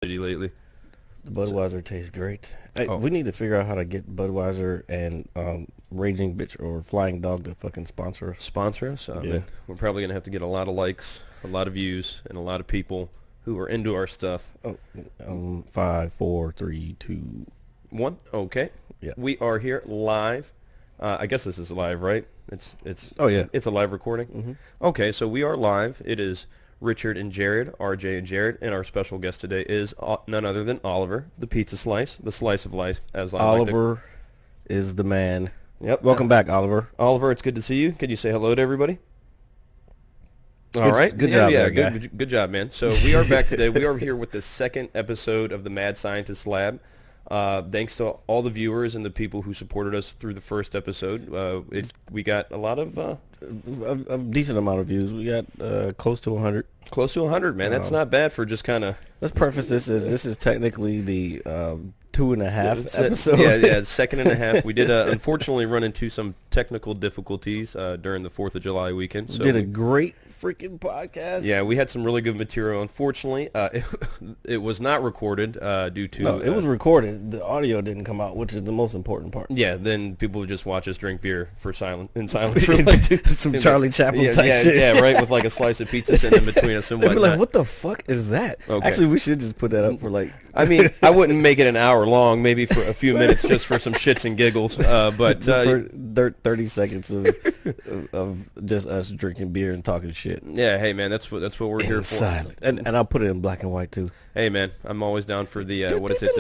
lately. The Budweiser tastes great. Hey, Oh, we need to figure out how to get Budweiser and Raging Bitch or Flying Dog to fucking sponsor us. sponsor us. Yeah. Man, we're probably gonna have to get a lot of likes, a lot of views, and a lot of people who are into our stuff. Oh, 5, 4, 3, 2. One, okay. Yeah. We are here live. I guess this is live, right? It's. Oh yeah. It's a live recording. Mm-hmm. Okay, so we are live. It is Richard and Jared, RJ and Jared, and our special guest today is none other than Oliver, the pizza slice, the slice of life, as I like Oliver is the man. to. Yep. Welcome back, Oliver. Oliver, it's good to see you. Can you say hello to everybody? All right. Good job, there, guy. Good job, man. So we are back today. We are here with the second episode of the Mad Scientist Lab. Thanks to all the viewers and the people who supported us through the first episode. We got a lot of A decent amount of views. We got close to 100. close to 100, man. That's not bad for just kind of. Let's preface this is technically the 2.5 episode. Yeah, second and a half. We did unfortunately run into some technical difficulties during the 4th of July weekend. So Did a great freaking podcast. yeah, we had some really good material. Unfortunately, it was not recorded due to. No, it was recorded. The audio didn't come out, which is the most important part. Yeah, then people would just watch us drink beer in silence for like Some Charlie Chaplin yeah, type yeah, shit. yeah, right, with like a slice of pizza sitting in between us and They'd be whatnot. like, what the fuck is that? Okay. Actually, we should just put that up for like... I mean, I wouldn't make it an hour long, maybe for a few minutes just for some shits and giggles. But for 30 seconds of just us drinking beer and talking shit. yeah, hey man, that's what we're here for. Silent. And I'll put it in black and white too. Hey man, I'm always down for the what is it?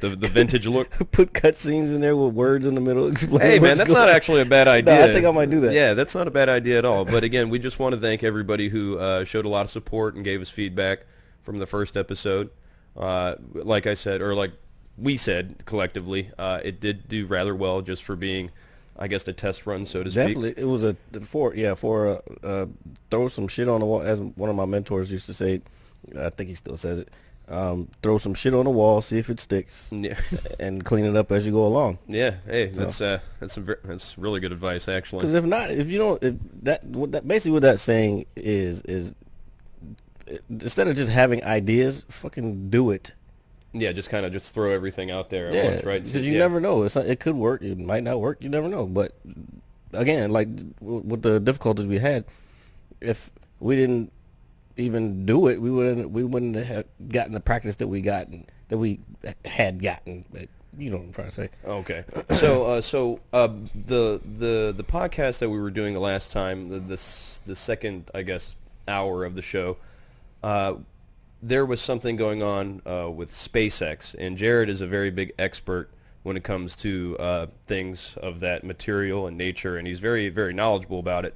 The vintage look. Put cutscenes in there with words in the middle. Explain Hey man, what's that's going not actually a bad idea. No, I think I might do that. Yeah, that's not a bad idea at all. But again, we just want to thank everybody who showed a lot of support and gave us feedback from the first episode. Like I said, or like we said collectively, it did do rather well just for being, I guess, a test run, so to speak. Definitely, it was for throw some shit on the wall, as one of my mentors used to say. I think he still says it. Throw some shit on the wall, see if it sticks, Yeah, and clean it up as you go along. yeah. Hey, that's really good advice, actually. Because if not, if you don't, if that basically what that's saying is instead of just having ideas, fucking do it. Yeah, just kind of just throw everything out there at Yeah, once, right? because you never know. It could work. It might not work. You never know. But again, like with the difficulties we had, if we didn't even do it, we wouldn't have gotten the practice that we had gotten. But you know what I'm trying to say. Okay. So the podcast that we were doing the last time, the second, I guess, hour of the show, there was something going on with SpaceX, and Jared is a very big expert when it comes to things of that material and nature, and he's very, very knowledgeable about it.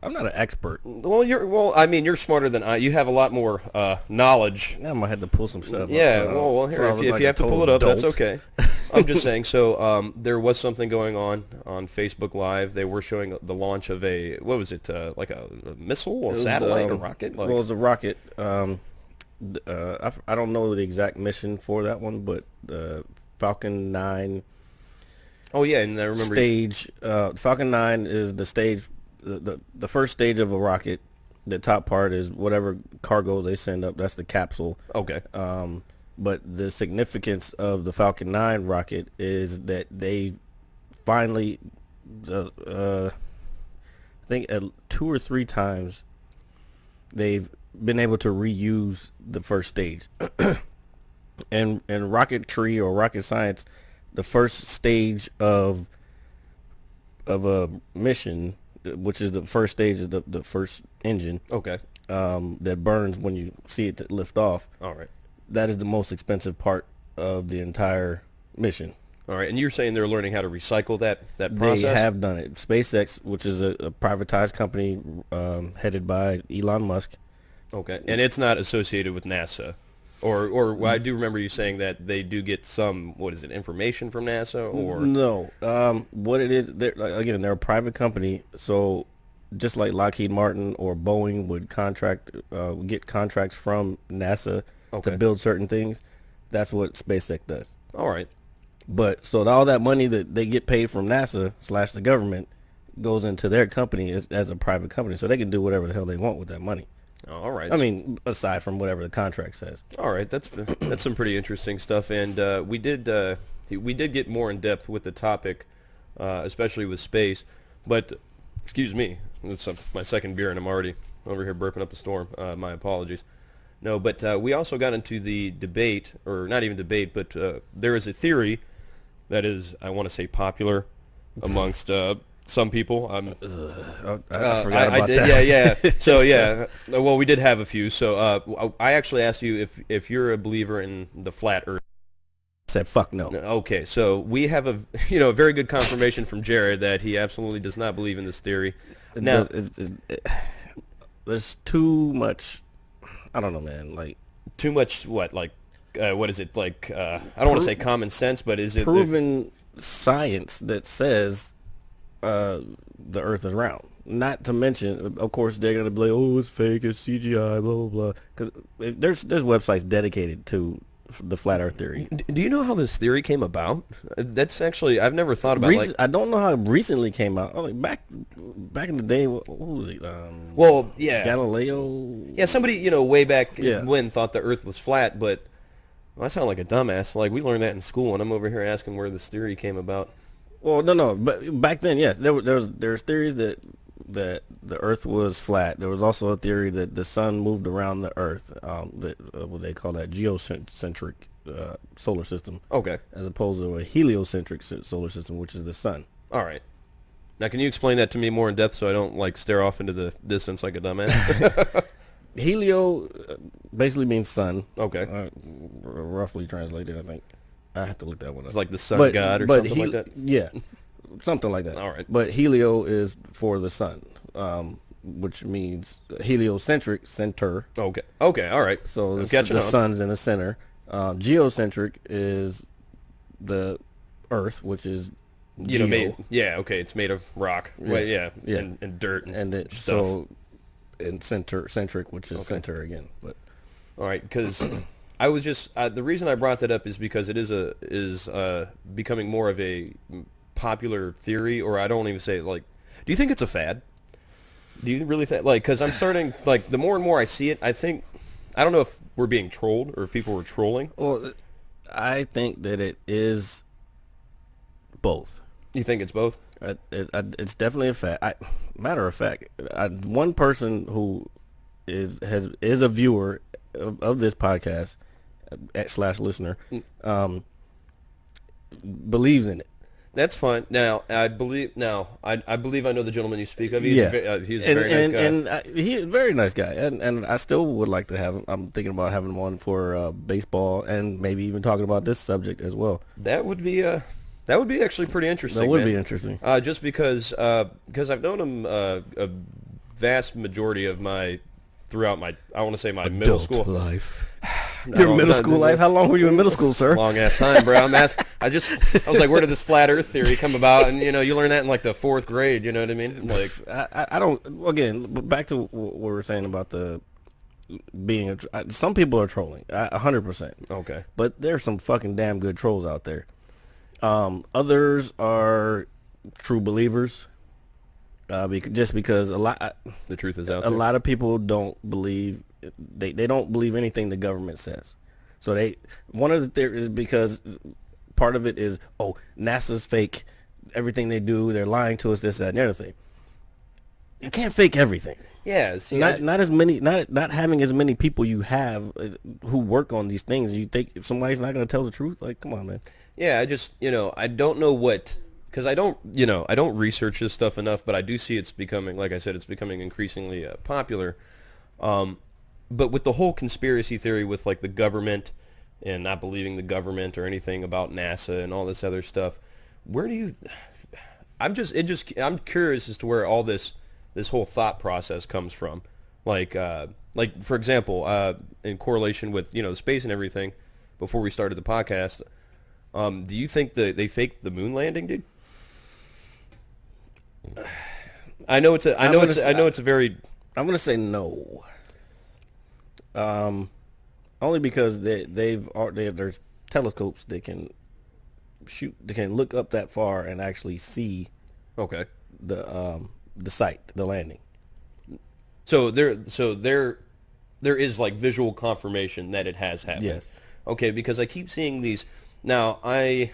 I'm not an expert. I mean, you're smarter than I. You have a lot more knowledge. Now I might have to pull some stuff. Yeah, up. well, here, So I if look you like have a to pull it total up, that's dolt. okay. I'm just saying. So there was something going on Facebook Live. They were showing the launch of what was it, like a missile or satellite or rocket? Well, it was a rocket. I don't know the exact mission for that one, but Falcon 9 Oh yeah, and I remember. stage. Falcon 9 is the stage, the first stage of a rocket. The top part is whatever cargo they send up. That's the capsule. Okay. But the significance of the Falcon 9 rocket is that they finally, I think 2 or 3 times, they've been able to reuse the first stage. and rocketry or rocket science, the first stage of a mission, which is the first stage of the first engine, Okay. that burns when you see it lift off. All right. That is the most expensive part of the entire mission. All right. And you're saying they're learning how to recycle that process? They have done it. SpaceX, which is a privatized company headed by Elon Musk. Okay. And it's not associated with NASA. Or I do remember you saying that they do get some, what is it, information from NASA? Or No. What it is, again, they're a private company, so just like Lockheed Martin or Boeing would get contracts from NASA Okay. to build certain things, that's what SpaceX does. All right. But so all that money that they get paid from NASA / the government goes into their company as a private company, so they can do whatever the hell they want with that money. All right. I mean, aside from whatever the contract says. All right, that's some pretty interesting stuff, and we did get more in depth with the topic, especially with space. But excuse me, it's my second beer, and I'm already over here burping up a storm. My apologies. No, but we also got into the debate, or not even debate, but there is a theory that is, I want to say, popular amongst some people. I forgot about that. Yeah, yeah. So yeah, well, we did have a few. So I actually asked you if you're a believer in the flat Earth. I said fuck no. Okay, so we have a a very good confirmation from Jared that he absolutely does not believe in this theory. Now, there's too much. I don't know, man. Like too much what? Like what is it? Like I don't want to say common sense, but is it proven science that says the Earth is round? Not to mention, of course, they're gonna be like, "Oh, it's fake, it's CGI, blah blah blah." Because there's websites dedicated to the flat Earth theory. Do you know how this theory came about? That's actually I've never thought about. I don't know how it recently came out. Oh, like back in the day, what was it? Well, yeah, Galileo. Yeah, somebody way back when thought the Earth was flat, but I sound like a dumbass. Like we learned that in school, and I'm over here asking where this theory came about. Well, no, but back then, yes, there's theories that the Earth was flat. There was also a theory that the sun moved around the Earth. What they call that geocentric solar system. Okay. As opposed to a heliocentric solar system, which is the sun. All right. Now, can you explain that to me more in depth so I don't stare off into the distance like a dumbass? Helio basically means sun. Okay. Roughly translated, I think. I have to look that one up. It's like the sun god or something like that? Yeah. Something like that. All right. But helio is for the sun, which means heliocentric, center. Okay. Okay. All right. So the sun's in the center. Geocentric is the Earth, which is okay. It's made of rock. Yeah. Well, yeah. Yeah. And dirt and stuff. So, and centric, which is center again. But all right, because I was just the reason I brought that up is because it is becoming more of a popular theory, or I don't even say it, do you think it's a fad? Do you really think because I'm starting the more and more I see it, I don't know if we're being trolled or if people were trolling. Well, I think that it is both. You think it's both? It's definitely a fad. Matter of fact, one person who is a viewer of this podcast / listener believes in it. That's fine. Now I believe I know the gentleman you speak of. He's a very nice guy. And he's a very nice guy. And I still would like to have him. I'm thinking about having one for baseball and maybe even talking about this subject as well. That would be actually pretty interesting. That would be interesting. Just because I've known him a vast majority of throughout my adult middle school life. Your middle school life? How long were you in middle school, sir? Long ass time, bro. I was like, where did this flat Earth theory come about? And you learn that in the 4th grade. You know what I mean? I don't. Again, back to what we were saying about the being. Some people are trolling, 100%. Okay. But there's some fucking damn good trolls out there. Others are true believers. Because the truth is out there. A lot of people don't believe. They don't believe anything the government says. So one of the theories, because part of it is, NASA's fake. Everything they do, they're lying to us, this, that, and the other thing. You can't fake everything. Yeah. See, not as many, not having as many people you have who work on these things. You think somebody's not going to tell the truth? Come on, man. Yeah, I just, I don't know what, because I don't research this stuff enough, but I do see it's becoming, like I said, it's becoming increasingly popular. But with the whole conspiracy theory with the government and not believing the government or anything about NASA and all this other stuff, I'm curious as to where all this whole thought process comes from. For example, in correlation with, space and everything, before we started the podcast, do you think that they faked the moon landing, dude? I know it's a very. I'm gonna say no. Only because there's telescopes that can look up that far and actually see. Okay. The site, the landing. So they're there is like visual confirmation that it has happened. Yes. Okay, because I keep seeing these. Now, I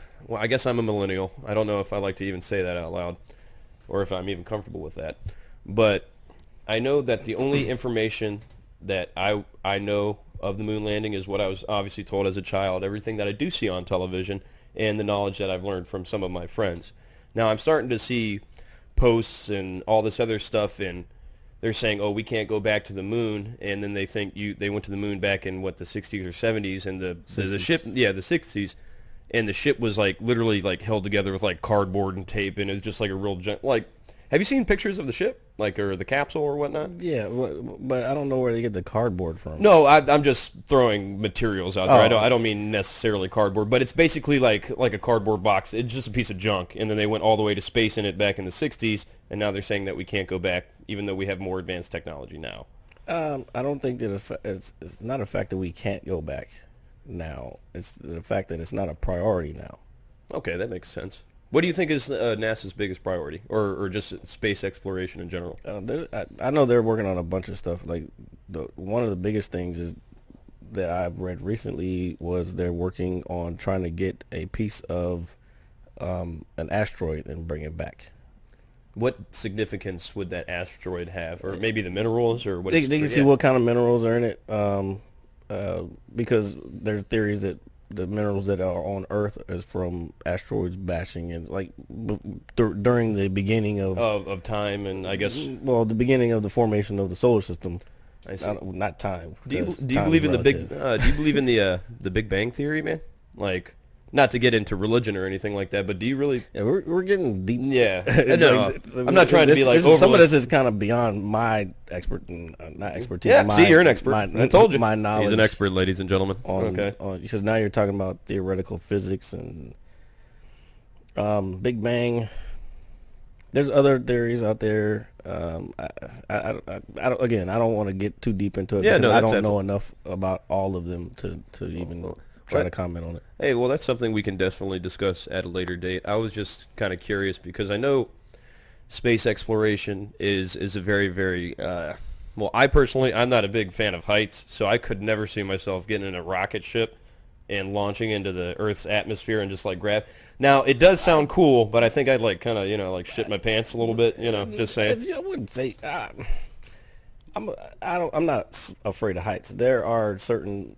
guess I'm a millennial. I don't know if I like to even say that out loud or if I'm even comfortable with that. But I know that the only information that I know of the moon landing is what I was obviously told as a child, everything that I do see on television, and the knowledge that I've learned from some of my friends. Now, I'm starting to see posts and all this other stuff, and they're saying, oh, we can't go back to the moon, and then they think they went to the moon back in, what, the 60s or 70s, and the ship, yeah, the 60s, and the ship was, like, literally, like, held together with, like, cardboard and tape, and it was just, like, a real, like, have you seen pictures of the ship, like, or the capsule or whatnot? Yeah, but I don't know where they get the cardboard from. No, I'm just throwing materials out there. Oh. I don't mean necessarily cardboard, but it's basically like a cardboard box. It's just a piece of junk, and then they went all the way to space in it back in the 60s, and now they're saying that we can't go back, even though we have more advanced technology now. I don't think that it's not a fact that we can't go back now. It's the fact that it's not a priority now. Okay, that makes sense. What do you think is NASA's biggest priority, or just space exploration in general? I know they're working on a bunch of stuff. Like one of the biggest things is that I've read recently was they're working on trying to get a piece of an asteroid and bring it back. What significance would that asteroid have, or maybe the minerals, or what? They can see what kind of minerals are in it, because there's theories that the minerals that are on Earth is from asteroids bashing and like during the beginning of time, and I guess the beginning of the formation of the solar system. I see. Not time. Do you believe in the big? Do you believe in the Big Bang Theory, man? Like, not to get into religion or anything like that, but do you really? Yeah, we're getting deep. Yeah, no, I'm not trying to be like some of this is kind of beyond my not expertise. Yeah, see, you're an expert. I told you, my knowledge. He's an expert, ladies and gentlemen. Because now you're talking about theoretical physics and Big Bang. There's other theories out there. I don't want to get too deep into it because I don't know enough about all of them to even try to comment on it. Hey, well, that's something we can definitely discuss at a later date. I was just kind of curious because I know space exploration is a very, very well, I'm not a big fan of heights, so I could never see myself getting in a rocket ship and launching into the Earth's atmosphere and just like grab. Now, it does sound cool, but I think I'd like kind of, like shit my pants a little bit, just saying. I wouldn't say I'm not afraid of heights. There are certain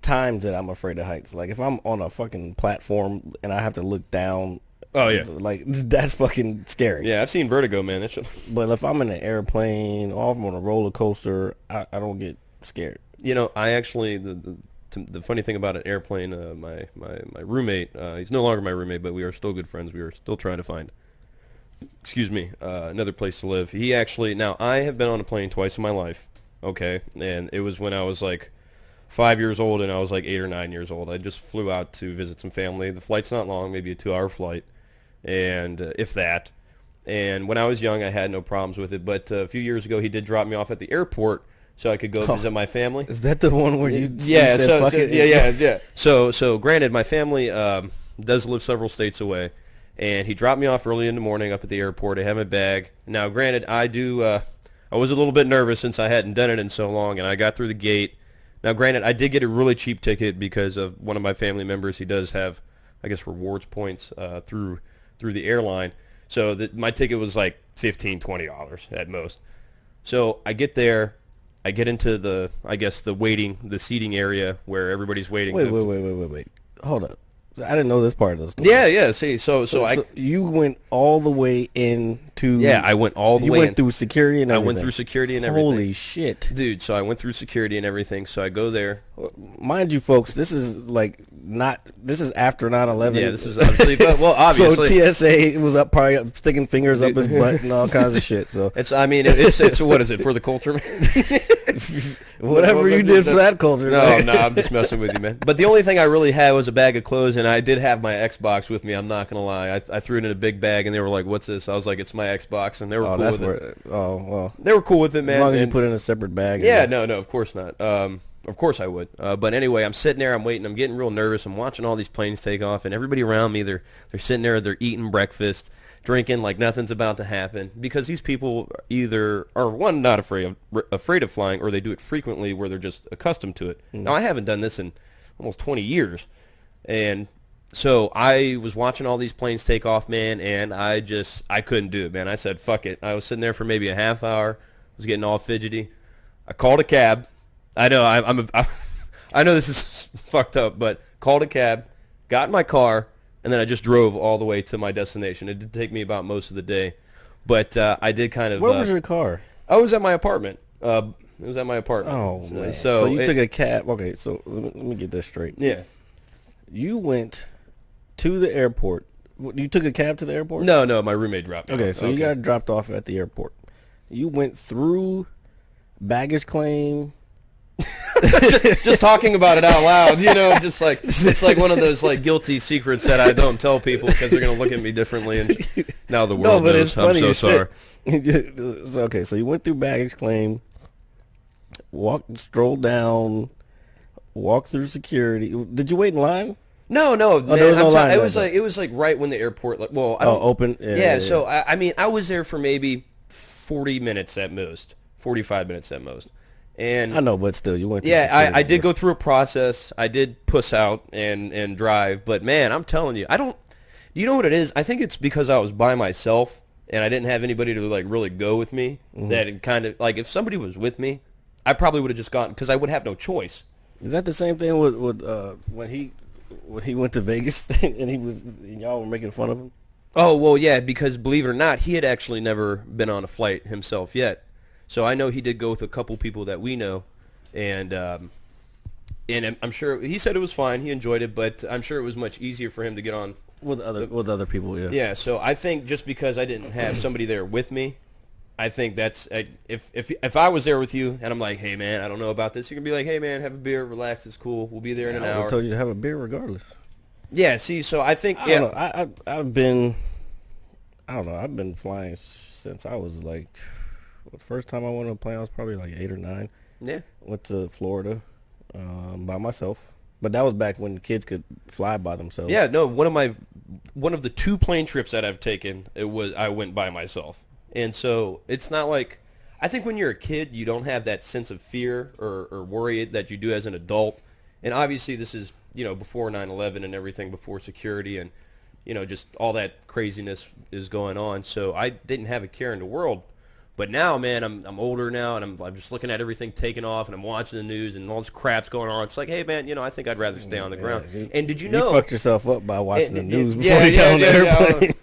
times that I'm afraid of heights. Like if I'm on a fucking platform and I have to look down. Oh yeah, like that's fucking scary. Yeah, I've seen vertigo, man. But if I'm in an airplane or if I'm on a roller coaster, I don't get scared. I actually the funny thing about an airplane, my roommate, he's no longer my roommate, but we are still good friends. We are still trying to find, another place to live. He actually, now I have been on a plane twice in my life, okay, and it was when I was like 5 years old and I was like 8 or 9 years old. I just flew out to visit some family. The flight's not long, maybe a 2-hour flight, and if that. And when I was young, I had no problems with it, but a few years ago, he did drop me off at the airport so I could go visit my family. Is that the one where you yeah, said, fuck it? Yeah. So granted, my family does live several states away, and he dropped me off early in the morning up at the airport. I had my bag. Now, granted, I was a little bit nervous since I hadn't done it in so long, and I got through the gate. Now, granted, I did get a really cheap ticket because of one of my family members. He does have, I guess, rewards points through the airline. So my ticket was like $15-$20 at most. So I get there. I get into the seating area where everybody's waiting. Wait. Hold up. I didn't know this part of the story. Yeah. See, so you went all the way into. Yeah, I went all the way. You went through security and everything. I went through security and everything. Holy shit, dude! So I went through security and everything. So I go there. Mind you, folks, this is after 9/11. Yeah, this is obviously, obviously. So TSA was probably sticking fingers up his butt and all kinds of shit. So it's what is it for the culture, man? Whatever you did for that culture. No, I'm just messing with you, man. But the only thing I really had was a bag of clothes, and I did have my Xbox with me. I'm not gonna lie. I threw it in a big bag, and they were like, "What's this?" I was like, "It's my Xbox," and they were cool with it. Oh well. They were cool with it, man. As long as you put it in a separate bag. Yeah, no, of course not. Of course I would. But anyway, I'm sitting there, I'm waiting, I'm getting real nervous. I'm watching all these planes take off, and everybody around me, they're sitting there, they're eating breakfast, drinking like nothing's about to happen, because these people either are, one, not afraid of flying, or they do it frequently where they're just accustomed to it. Now, I haven't done this in almost 20 years, and so I was watching all these planes take off, man, and I couldn't do it, man. I said, fuck it. I was sitting there for maybe a half hour, was getting all fidgety. I called a cab. I know I know this is fucked up, but called a cab, got in my car, and then I just drove all the way to my destination. It did take me about most of the day, but I did kind of. Where was your car? I was at my apartment. It was at my apartment. Oh, man. So you took a cab. Okay, so let me get this straight. Yeah. You went to the airport. You took a cab to the airport? No, my roommate dropped me off. Okay, so you got dropped off at the airport. You went through baggage claim. just talking about it out loud, just like it's like one of those like guilty secrets that I don't tell people because they're gonna look at me differently, and now the world knows. I'm so sorry. Okay, so you went through baggage claim, strolled down, walked through security. Did you wait in line? No, man, there was no line. It was like right when the airport. Open. Yeah. So I mean, I was there for maybe 40 minutes at most, 45 minutes at most. And I know, but still, you went through security. I did go through a process. I did puss out and drive. But, man, I'm telling you, you know what it is? I think it's because I was by myself and I didn't have anybody to, like, really go with me. That it kind of, like, if somebody was with me, I probably would have just gone, because I would have no choice. Is that the same thing with when he went to Vegas and y'all were making fun of him? Oh, well, yeah, because believe it or not, he had actually never been on a flight himself yet. So I know he did go with a couple people that we know, and I'm sure he said it was fine. He enjoyed it, but I'm sure it was much easier for him to get on with other people. Yeah. Yeah. So I think just because I didn't have somebody there with me, I think that's if I was there with you and I'm like, hey man, I don't know about this, you're gonna be like, hey man, have a beer, relax, it's cool, we'll be there in an hour. I told you to have a beer regardless. Yeah. See, so I think I don't know. I've been flying since I was like. The first time I went on a plane, I was probably like 8 or 9. Yeah. Went to Florida by myself. But that was back when kids could fly by themselves. Yeah, no, one of the 2 plane trips that I've taken, I went by myself. And so it's not like, I think when you're a kid, you don't have that sense of fear or worry that you do as an adult. And obviously this is, before 9/11 and everything, before security and, just all that craziness is going on. So I didn't have a care in the world. But now, man, I'm older now, and I'm just looking at everything taking off, and I'm watching the news, and all this crap's going on. It's like, hey, man, I think I'd rather stay on the ground. And did you know? You fucked yourself up by watching the news before you got on the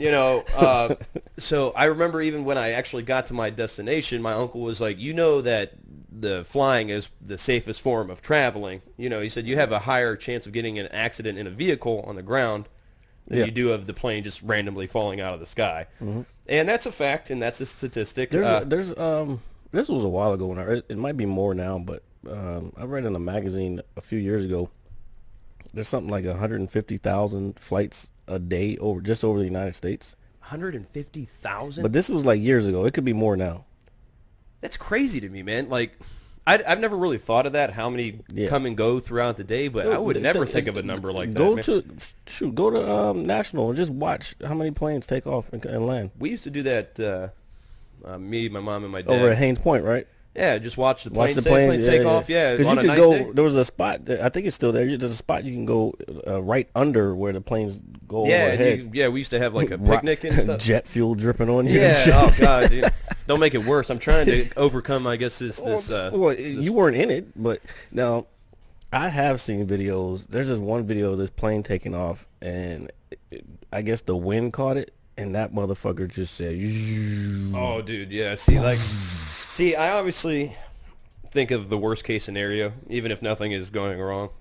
airplane. So I remember even when I actually got to my destination, my uncle was like, that the flying is the safest form of traveling. He said you have a higher chance of getting an accident in a vehicle on the ground than you do of the plane just randomly falling out of the sky. Mm-hmm. And that's a fact, and that's a statistic. This was a while ago, it might be more now, but I read in a magazine a few years ago, there's something like 150,000 flights a day over the United States. 150,000? But this was like years ago. It could be more now. That's crazy to me, man. Like, I've never really thought of that, how many come and go throughout the day, but I would never think of a number like that. Go to National and just watch how many planes take off and land. We used to do that, me, my mom, and my dad. Over at Haynes Point, right? Yeah, just watch the planes take off. Yeah, because on you a could nice go. day. There was a spot. I think it's still there. There's a spot you can go right under where the planes go overhead. We used to have like a picnic and stuff. Jet fuel dripping on you. Yeah. Oh God, dude. Don't make it worse. I'm trying to overcome, I guess, this. You weren't in it, but now I have seen videos. There's this one video of this plane taking off, and I guess the wind caught it, and that motherfucker just said, "Oh, dude, yeah." See, I obviously think of the worst case scenario, even if nothing is going wrong.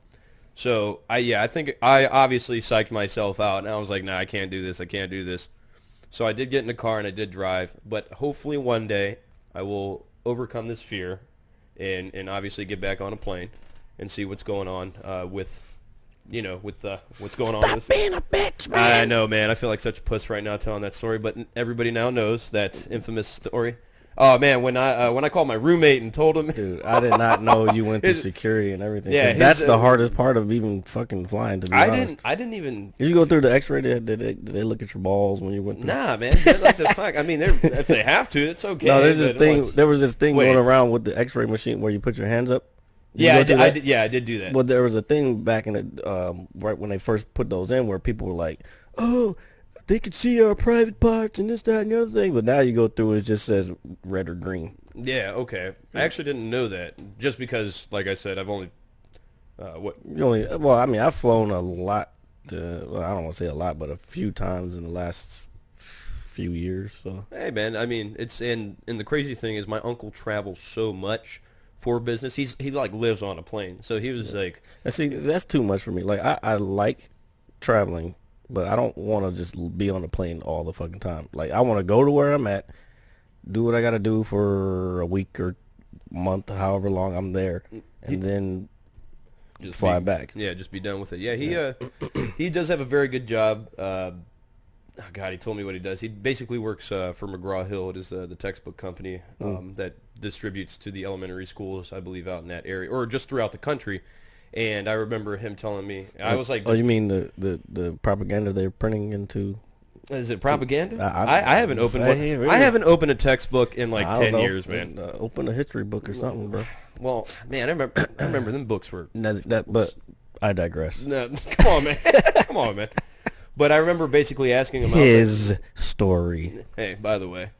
So I think I obviously psyched myself out, and I was like, "Nah, I can't do this. I can't do this." So I did get in the car and I did drive, but hopefully one day I will overcome this fear and obviously get back on a plane and see what's going on with what's going on. Stop being a bitch, man. I know, man. I feel like such a puss right now telling that story, but everybody now knows that infamous story. Oh man, when I called my roommate and told him, Dude, I did not know you went through security and everything. Yeah, that's the hardest part of even fucking flying. To be honest, I didn't even. Did you go through the X-ray? Did they look at your balls when you went through? Nah, man. They're like the fuck. I mean, if they have to, it's okay. No, there's this thing. There was this thing Wait. going around with the X-ray machine where you put your hands up. Yeah, I did. Yeah, I did do that. Well, there was a thing back in the right when they first put those in where people were like, "Oh, they could see our private parts and this, that, and the other thing." But now you go through, it just says red or green. Yeah, okay. I actually didn't know that. Just because, like I said, I've only Well, I mean, I've flown a lot. Well, I don't want to say a lot, but a few times in the last few years. So hey, man. I mean, it's and the crazy thing is, my uncle travels so much for business. He like lives on a plane, so he was like. And see, that's too much for me. Like I like traveling, but I don't want to just be on a plane all the fucking time. Like I want to go to where I'm at, do what I got to do for a week or month, however long I'm there, and then just fly back. Yeah, just be done with it. Yeah, he does have a very good job. Oh God, he told me what he does. He basically works for McGraw-Hill. It is the textbook company that distributes to the elementary schools, I believe, out in that area, or just throughout the country. And I remember him telling me, I was like, "Oh, you mean the propaganda they're printing into?" Is it propaganda? I haven't opened one. I haven't opened a textbook in like 10 years, man. Open a history book or something, bro. Well, man, I remember them books were. But I digress. No, come on, man. Come on, man. But I remember basically asking him his story. Hey, by the way,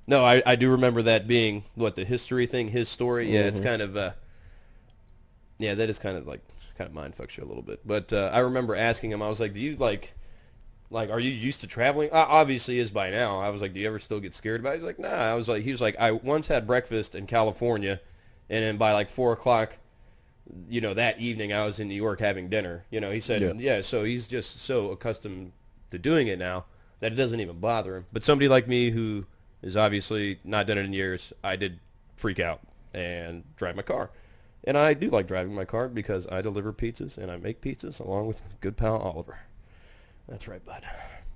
no, I do remember that being the history thing, his story. Yeah, it's kind of yeah, that is kind of mind fucks you a little bit. But I remember asking him, I was like, do you like, are you used to traveling? Obviously is by now. I was like, do you ever still get scared about it? He's like, nah. He was like, I once had breakfast in California, and then by like 4 o'clock, that evening I was in New York having dinner. He said, yeah. So he's just so accustomed to doing it now that it doesn't even bother him. But somebody like me who is obviously not done it in years, I did freak out and drive my car. And I do like driving my car because I deliver pizzas and I make pizzas along with good pal Oliver. That's right, bud.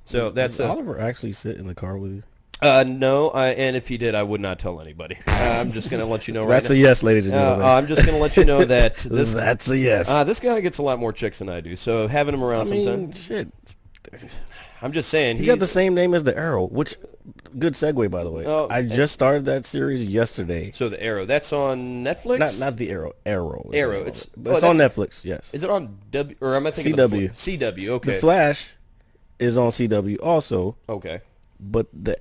So Does Oliver actually sit in the car with you? No, and if he did, I would not tell anybody. I'm just going to let you know right now. That's a yes, ladies and gentlemen. I'm just going to let you know that that's a yes. This guy gets a lot more chicks than I do, so having him around sometime. Shit. I'm just saying. He's got the same name as the Arrow, which, good segue, by the way. I just started that series yesterday. So the Arrow, that's on Netflix? Not the Arrow. Arrow. It's on Netflix, yes. Is it on W, or am I thinking CW? CW, okay. The Flash is on CW also. Okay. But the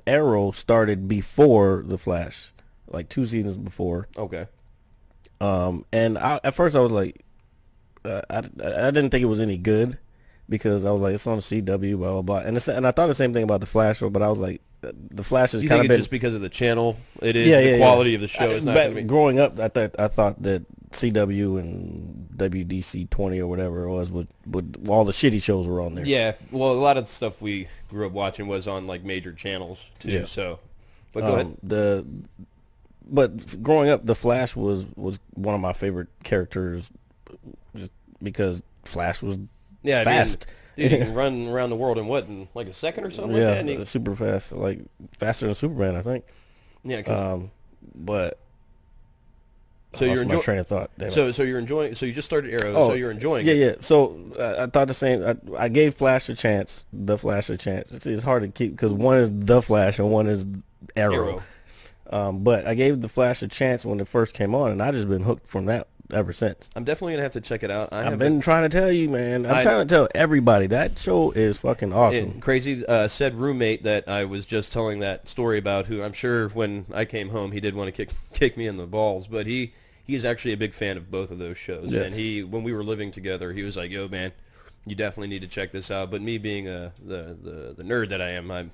Arrow started before the Flash, like 2 seasons before. Okay. And at first I was like, I didn't think it was any good because I was like, it's on CW, blah blah blah, and I thought the same thing about the Flash, but I was like, the Flash is kind of just because of the channel. It is the quality of the show is not. Growing up, I thought that CW and WDC 20 or whatever it was would all the shitty shows were on there. Yeah, well, a lot of the stuff we grew up watching was on like major channels too. Yeah. So, but go ahead. But growing up, the Flash was one of my favorite characters, just because Flash was fast. Dude, he can run around the world in like a second or something. Yeah, like that. Super fast, like faster than Superman, I think. Yeah, but. So you're enjoying train of thought. So you're enjoying. So you just started Arrow. So you're enjoying it. Yeah. So I thought the same. I gave Flash a chance. The Flash a chance. It's hard to keep because one is the Flash and one is Arrow. But I gave the Flash a chance when it first came on, and I just been hooked from that ever since. I'm definitely gonna have to check it out. I've been trying to tell you, man. I'm trying to tell everybody that show is fucking awesome. Crazy. Said roommate that I was just telling that story about, who I'm sure when I came home he did want to kick me in the balls, but he is actually a big fan of both of those shows. Yeah. And when we were living together, he was like, "Yo, man, you definitely need to check this out." But me being the nerd that I am, I'm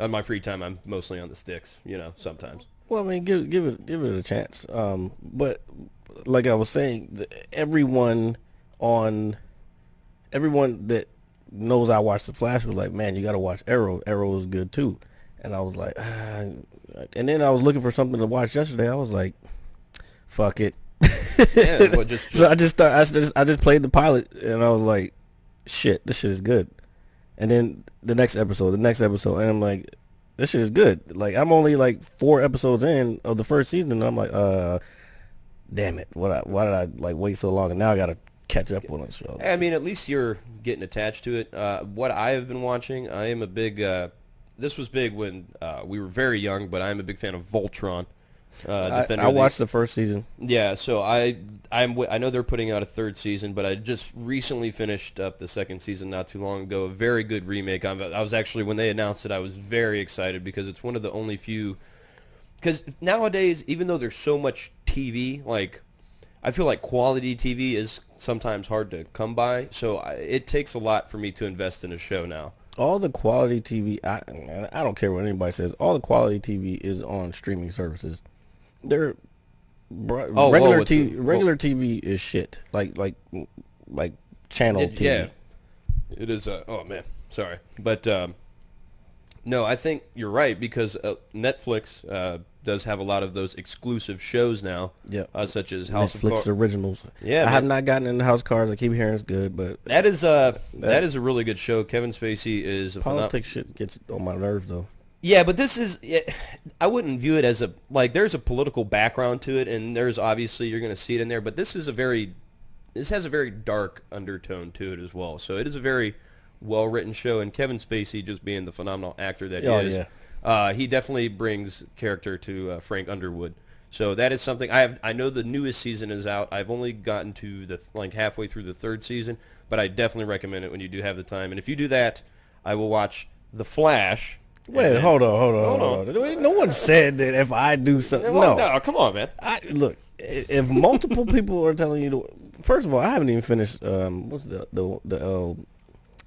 on my free time, I'm mostly on the sticks, sometimes. Well, I mean, give it a chance. But like I was saying, everyone that knows I watch The Flash was like, "Man, you got to watch Arrow. Arrow is good too." And I was like, and then I was looking for something to watch yesterday. I was like, fuck it. Yeah, well, So I just played the pilot, and I was like, shit, this shit is good. And then the next episode, and I'm like, this shit is good. Like, I'm only like 4 episodes in of the first season, and I'm like, damn it, why did I like wait so long? And now I gotta catch up on the show. I mean, at least you're getting attached to it. What I have been watching, I am a big. This was big when we were very young, but I am a big fan of Voltron. I watched the first season. Yeah, so I know they're putting out a 3rd season, but I just recently finished up the 2nd season not too long ago. A very good remake. I was actually, when they announced it, I was very excited because it's one of the only few. Because nowadays, even though there's so much TV, like I feel like quality TV is sometimes hard to come by. So it takes a lot for me to invest in a show now. All the quality TV, I don't care what anybody says. All the quality TV is on streaming services. Regular TV is shit. Like channel TV. Yeah, it is. Oh man, sorry, but no, I think you're right because Netflix does have a lot of those exclusive shows now. Yeah, such as House of Cards originals. Yeah, I have not gotten into House of Cards. I keep hearing it's good, but that is a really good show. Kevin Spacey is politics shit gets on my nerves though. Yeah, but this is, I wouldn't view it as there's a political background to it, and there's obviously, you're going to see it in there, but this has a very dark undertone to it as well. So it is a very well-written show, and Kevin Spacey, just being the phenomenal actor that he is, he definitely brings character to Frank Underwood. So that is something, I know the newest season is out. I've only gotten to halfway through the 3rd season, but I definitely recommend it when you do have the time. And if you do that, I will watch The Flash. Wait, hold on. No one said that if I do something. No, come on, man. Look, if multiple people are telling you to, first of all, I haven't even finished. What's the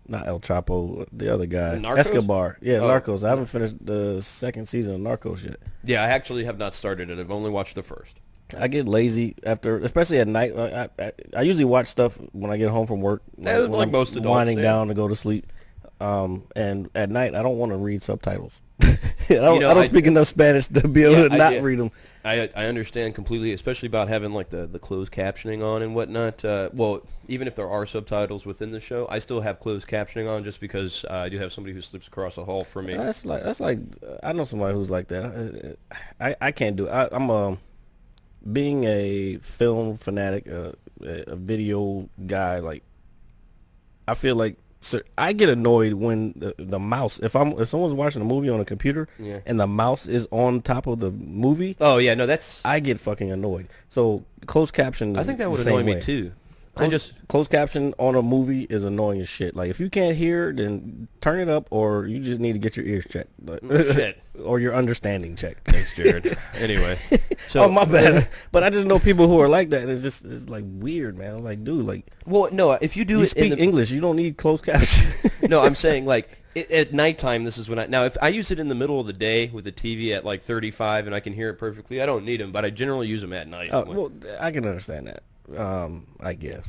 not El Chapo, the other guy, Narcos? Escobar. Yeah, Narcos. I haven't finished the 2nd season of Narcos yet. Yeah, I actually have not started it. I've only watched the first. I get lazy after, especially at night. I usually watch stuff when I get home from work. When I'm most adults, winding down to go to sleep. And at night, I don't want to read subtitles. I don't speak enough Spanish to be able to not read them. I understand completely, especially about having like the closed captioning on and whatnot. Well, even if there are subtitles within the show, I still have closed captioning on just because I do have somebody who sleeps across the hall from me. That's like I know somebody who's like that. I can't do it. I'm being a film fanatic, a video guy. Like I feel like. So I get annoyed when the mouse, if someone's watching a movie on a computer and the mouse is on top of the movie. Oh yeah, no, I get fucking annoyed. So closed caption. I think that would annoy me too. Closed caption on a movie is annoying as shit. Like if you can't hear, then turn it up, or you just need to get your ears checked, shit, or your understanding checked. Thanks, Jared. Anyway, so my bad. But I just know people who are like that, and it's like weird, man. I'm like, dude, like, well, no, if you do speak English, you don't need closed caption. No, I'm saying like at nighttime. This is when now if I use it in the middle of the day with the TV at like 35 and I can hear it perfectly, I don't need them, but I generally use them at night. Well, I can understand that. I guess.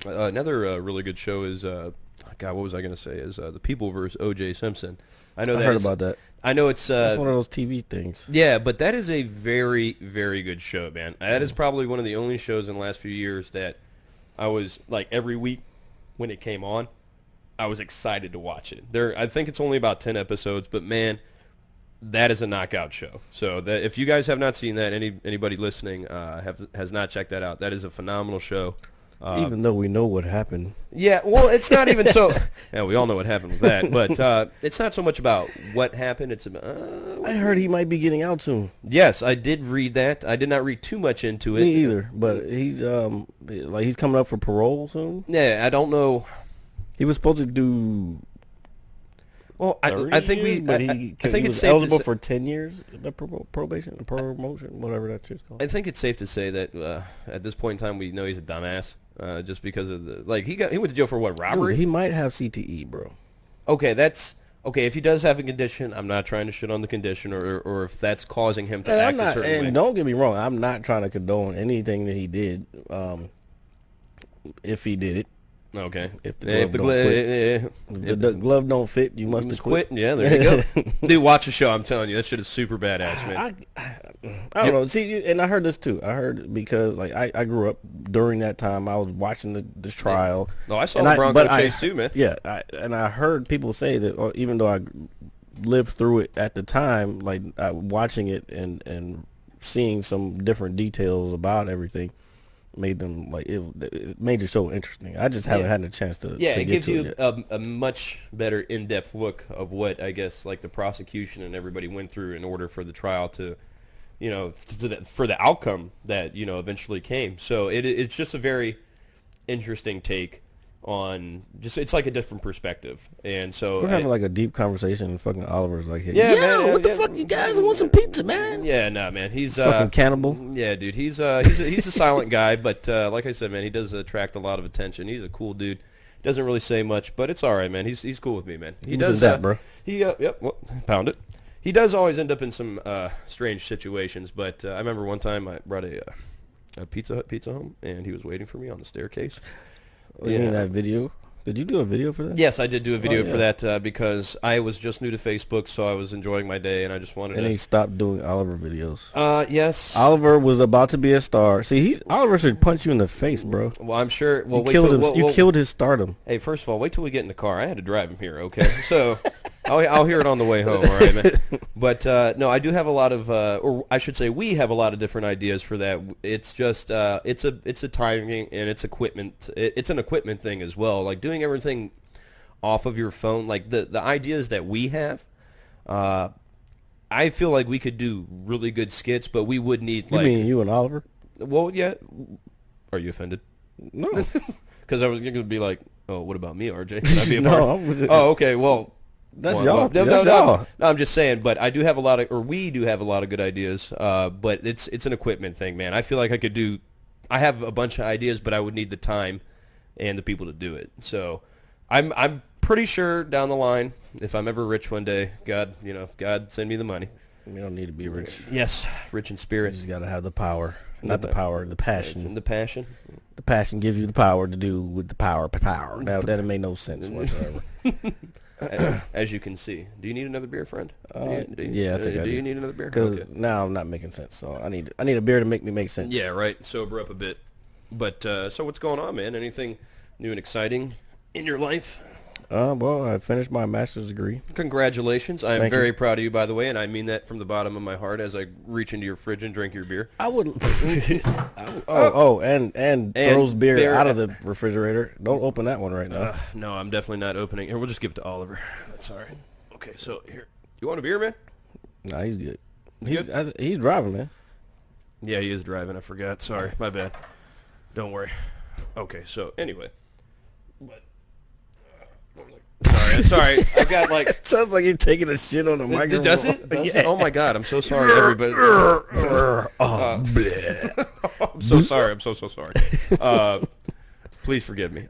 Another really good show is God. What was I going to say? Is The People vs. O.J. Simpson. I heard about that. I know it's one of those TV things. Yeah, but that is a very, very good show, man. That is probably one of the only shows in the last few years that I was like every week when it came on, I was excited to watch it. I think it's only about 10 episodes, but man, that is a knockout show. So that if you guys have not seen that, anybody listening has not checked that out, that is a phenomenal show. Even though we know what happened. Yeah, well, it's not even so. Yeah, we all know what happened with that, but it's not so much about what happened. It's about. I heard he might be getting out soon. Yes, I did read that. I did not read too much into it. Me either, but he's coming up for parole soon. Yeah, I don't know. He was supposed to do. Well, I think he was eligible for 10 years probation, promotion, whatever that shit's called. I think it's safe to say that at this point in time, we know he's a dumbass, just because of he went to jail for what, robbery? Dude, he might have CTE, bro. Okay, that's okay. If he does have a condition, I'm not trying to shit on the condition, or if that's causing him to act a certain way. And don't get me wrong, I'm not trying to condone anything that he did. If he did it. Okay. If the glove don't fit, you must quit. Yeah, there you go. Dude, watch the show. I'm telling you, that shit is super badass, man. I don't know. See, and I heard this too. I heard because like I grew up during that time. I was watching this trial. No, I saw the Bronco chase too, man. Yeah, and I heard people say that even though I lived through it at the time, like watching it and seeing some different details about everything made them like it made it so interesting. I just haven't had a chance to Yeah, to it get gives to you it yet. a much better in-depth look of what I guess like the prosecution and everybody went through in order for the trial to, for the outcome that eventually came. So it's just a very interesting take on just it's like a different perspective, and so We're having like a deep conversation, and fucking Oliver's like, yeah, "Yo, man, what the yeah, fuck, you guys want some pizza, man?" yeah, nah, man, he's Fucking cannibal. yeah, dude, he's a silent guy, but like I said, man, he does attract a lot of attention. He's a cool dude. Doesn't really say much, but it's all right, man. He's cool with me, man. He Who's does in that, bro? yep, well, pound it. He does always end up in some strange situations, but I remember one time I brought a Pizza Hut pizza home, and he was waiting for me on the staircase. Oh, you mean that video? Did you do a video for that? Yes, I did do a video yeah. for that because I was just new to Facebook, so I was enjoying my day, and I just wanted And to... he stopped doing Oliver videos. Yes. Oliver was about to be a star. See, Oliver should punch you in the face, bro. Well, I'm sure... Well, You killed him. You killed his stardom. Hey, first of all, wait till we get in the car. I had to drive him here, okay? So I'll hear it on the way home, all right, man? But, no, I do have a lot of... or I should say we have a lot of different ideas for that. It's just... it's a timing and it's equipment. It's an equipment thing as well. Like, doing everything off of your phone, like the ideas that we have, I feel like we could do really good skits, but we would need You like... mean you and Oliver? Well, yeah. Are you offended? No. Because I was going to be like, oh, what about me, RJ? Can I be a No, part? Oh, okay. Well, That's well, y'all. No, That's no, y'all. no, I'm just saying. But I do have a lot of, or we do have a lot of good ideas. But it's an equipment thing, man. I feel like I could do. I have a bunch of ideas, but I would need the time and the people to do it. So I'm pretty sure down the line, if I'm ever rich one day, God, God send me the money. You don't need to be rich. Yes, rich in You spirit. just gotta have the power. Not the power, the passion. The passion. The passion gives you the power to do with the power. Now that made no sense whatsoever. As you can see. Do you need another beer, friend? Yeah, I think I do. do. You need another beer? Because Okay. now I'm not making sense. So I need a beer to make me make sense. Yeah, right. Sober up a bit. But so what's going on, man? Anything new and exciting in your life? Well, I finished my master's degree. Congratulations. I am Thank very you. proud of you, by the way, and I mean that from the bottom of my heart as I reach into your fridge and drink your beer. I would. And throws beer out of the refrigerator. Don't open that one right now. No, I'm definitely not opening. Here, we'll just give it to Oliver. That's all right. Okay, so here. You want a beer, man? Nah, he's good. Good? He's driving, man. Yeah, he is driving. I forgot. Sorry. My bad. Don't worry. Okay, so anyway. But, what was I- Sorry. I've got like... Sounds like you're taking a shit on the microphone. Does it? Does Yeah. it? Oh my God! I'm so sorry, everybody. I'm so sorry. I'm so sorry. Please forgive me.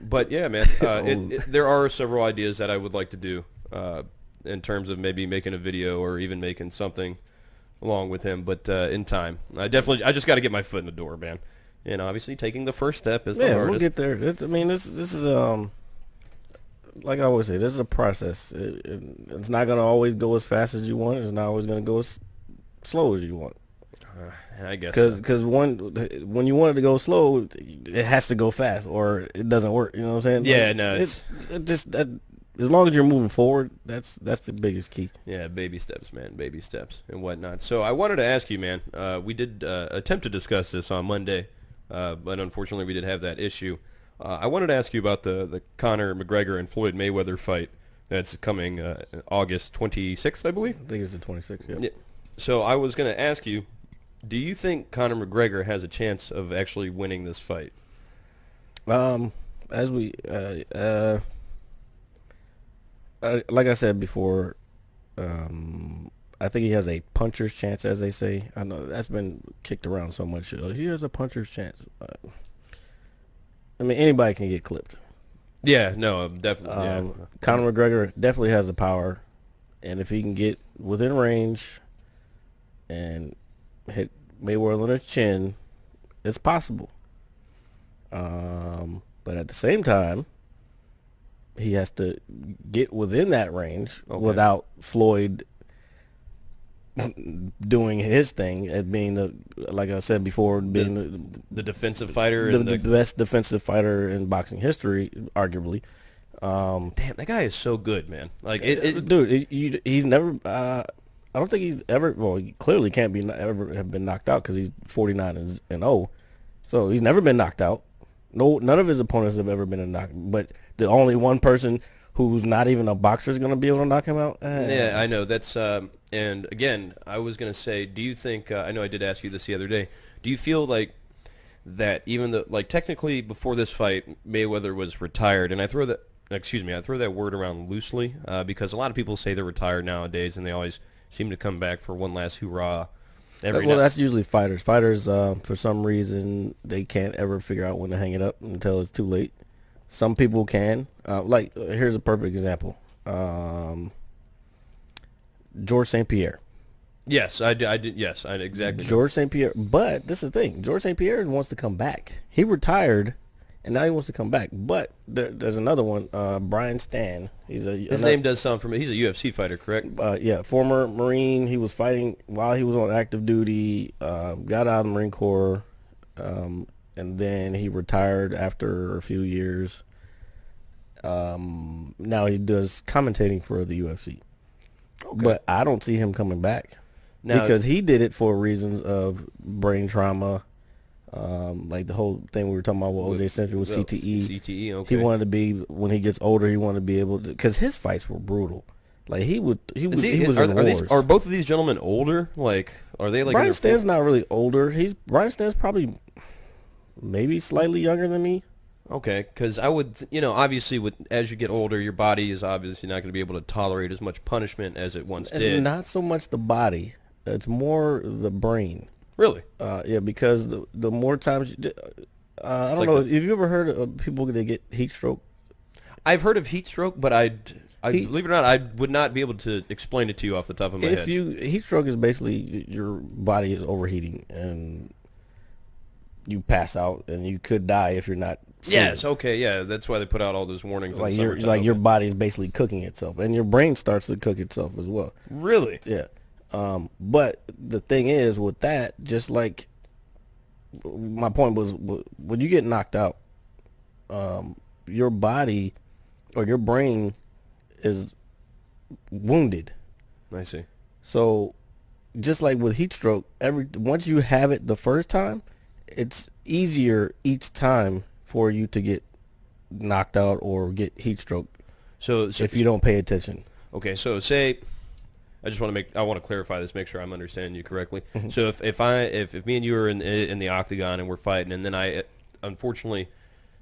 But yeah, man, there are several ideas that I would like to do in terms of maybe making a video or even making something along with him. But in time, I just got to get my foot in the door, man. And obviously, taking the first step is the hardest. We'll get there. This is like I always say, this is a process. It's not gonna always go as fast as you want. It's not always gonna go as slow as you want. I guess Because when you want it to go slow, it has to go fast, or it doesn't work. You know what I'm saying? Yeah, Like, no, it just that. As long as you're moving forward, that's the biggest key. Yeah, baby steps, man, baby steps and whatnot. So I wanted to ask you, man, we did attempt to discuss this on Monday, but unfortunately we did have that issue. I wanted to ask you about the Conor McGregor and Floyd Mayweather fight that's coming August 26th, I believe. I think it's the 26th. Yeah. Yeah. So I was going to ask you, do you think Conor McGregor has a chance of actually winning this fight? As we like I said before, I think he has a puncher's chance, as they say. I know that's been kicked around so much. He has a puncher's chance. I mean, anybody can get clipped. Yeah, no, definitely. Yeah. Conor McGregor definitely has the power, and if he can get within range and hit Mayweather on his chin, it's possible. But at the same time, he has to get within that range without Floyd doing his thing as being like I said before, being the defensive fighter, the best defensive fighter in boxing history, arguably. Damn, that guy is so good, man. Like Dude, he's never. I don't think he's ever. Well, he clearly can't be ever have been knocked out because he's 49 and 0. So he's never been knocked out. No, none of his opponents have ever been knocked. But the only one person who's not even a boxer is going to be able to knock him out. Yeah, I know. That's and again, I was going to say, do you think? I know I did ask you this the other day. Do you feel like that even though, like, technically before this fight, Mayweather was retired, and I throw that word around loosely because a lot of people say they're retired nowadays, and they always seem to come back for one last hoorah. That's usually fighters. Fighters, for some reason, they can't ever figure out when to hang it up until it's too late. Some people can. Here's a perfect example. George St. Pierre. Yes, I did. Yes, I exactly. George St. Pierre. But this is the thing. George St. Pierre wants to come back. He retired, and now he wants to come back. But there's another one, Brian Stan. His name does sound familiar. He's a UFC fighter, correct? Yeah, former Marine. He was fighting while he was on active duty, got out of the Marine Corps, and then he retired after a few years. Now he does commentating for the UFC. Okay. But I don't see him coming back. Now, because he did it for reasons of brain trauma, like the whole thing we were talking about with O.J. Simpson with CTE. CTE, okay. He wanted to be, when he gets older, he wanted to be able to, because his fights were brutal. Like he was in wars. Are both of these gentlemen older? Like, are they like? Brian Stan's not really older. Brian Stan's probably maybe slightly younger than me. Okay, because I would, obviously, as you get older, your body is obviously not going to be able to tolerate as much punishment as it once did. It's not so much the body. It's more the brain. Really? Yeah, because the more times I don't know. Have you ever heard of people that get heat stroke? I've heard of heat stroke, but I believe it or not, I would not be able to explain it to you off the top of my head. Heat stroke is basically your body is overheating and you pass out and you could die if you're not. Yes. Okay. Yeah. That's why they put out all those warnings. Like your body is basically cooking itself, and your brain starts to cook itself as well. Really? Yeah. But the thing is with that, just like my point was, when you get knocked out, your body or your brain is wounded. I see. So just like with heat stroke, once you have it the first time, it's easier each time for you to get knocked out or get heat stroke. So if you don't pay attention. Okay, so say I want to clarify this, make sure I'm understanding you correctly. Mm-hmm. So if me and you are in the octagon and we're fighting, and then I unfortunately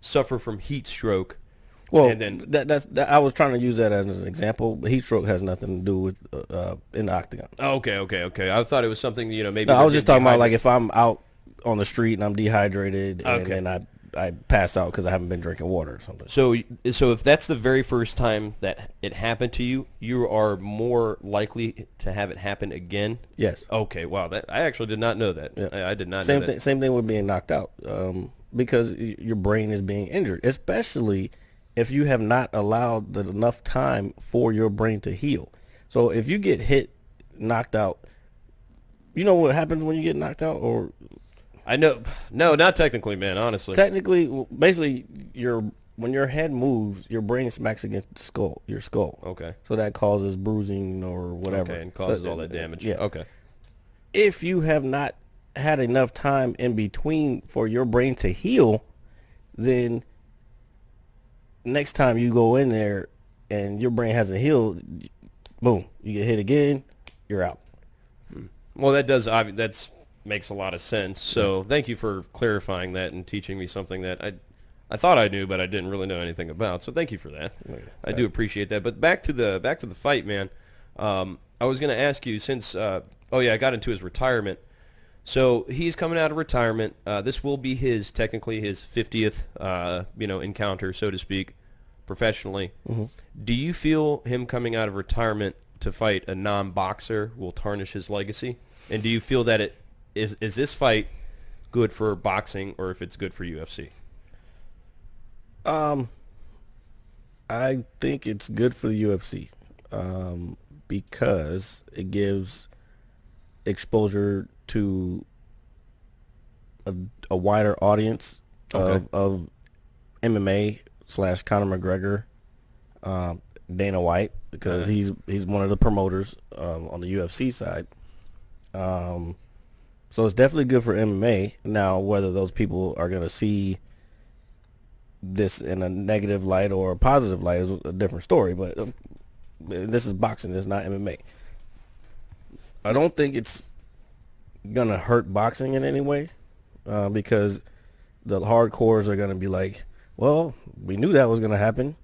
suffer from heat stroke. Well, and then I was trying to use that as an example. Heat stroke has nothing to do with in the octagon. Oh, okay. I thought it was something maybe. No, I was just talking about like if I'm out on the street and I'm dehydrated and then I pass out because I haven't been drinking water or something. So if that's the very first time that it happened to you, you are more likely to have it happen again? Yes. Okay, wow. I actually did not know that. Yeah. I did not know that. Same thing with being knocked out because your brain is being injured, especially if you have not allowed enough time for your brain to heal. So if you get knocked out, you know what happens when you get knocked out? Or I know. No, not technically, man, honestly. Technically, basically, when your head moves, your brain smacks against your skull. Okay. So that causes bruising or whatever. Okay, and causes all that damage. Yeah. Okay. If you have not had enough time in between for your brain to heal, then next time you go in there and your brain hasn't healed, boom, you get hit again, you're out. Well, that makes a lot of sense. So thank you for clarifying that and teaching me something that I thought I knew, but I didn't really know anything about. So thank you for that. I do appreciate that. But back to the fight, man. I was going to ask you since I got into his retirement. So he's coming out of retirement. This will be technically his 50th encounter, so to speak, professionally. Mm-hmm. Do you feel him coming out of retirement to fight a non-boxer will tarnish his legacy? And do you feel that is this fight good for boxing or if it's good for UFC? I think it's good for the UFC because it gives exposure to a wider audience of MMA / Conor McGregor Dana White, because he's one of the promoters on the UFC side. So it's definitely good for MMA. Now, whether those people are going to see this in a negative light or a positive light is a different story. But this is boxing. It's not MMA. I don't think it's going to hurt boxing in any way because the hardcores are going to be like, well, we knew that was going to happen.